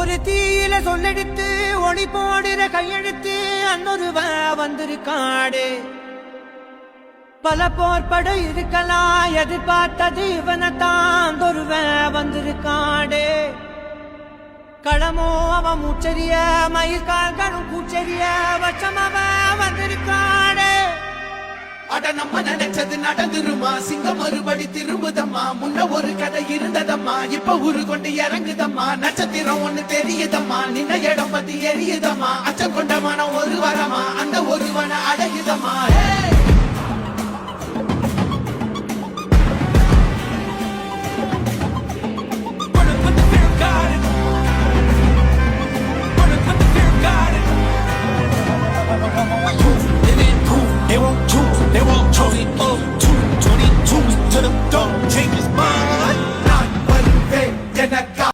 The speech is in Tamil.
ஒரு தீயில சொல்லெடுத்து ஒளி போடுற கையெழுத்து அன்னொருவ வந்திருக்காடு பல போர்பட இருக்கலாம் எதிர்பார்த்தது இவனைத்தான் ஒருவ வந்திருக்காடு களமோ அவன் மூச்சரிய மயிர்கால்களும் கூச்சரிய வச்சம் அவன் வந்திருக்காடு அட நம்ம நினைச்சது நடந்துருமா சிங்கம் மறுபடி திரும்புதம்மா முன்ன ஒரு கதை இருந்ததம்மா இப்ப ஊரு கொண்டு இறங்குதம்மா நட்சத்திரம் ஒண்ணு தெரியுதம்மா நின்ன இடம் பத்தி எரியுதம்மா அச்சம் கொண்ட மனம் ஒரு வரமா அந்த ஒருவனை அடையுதம்மா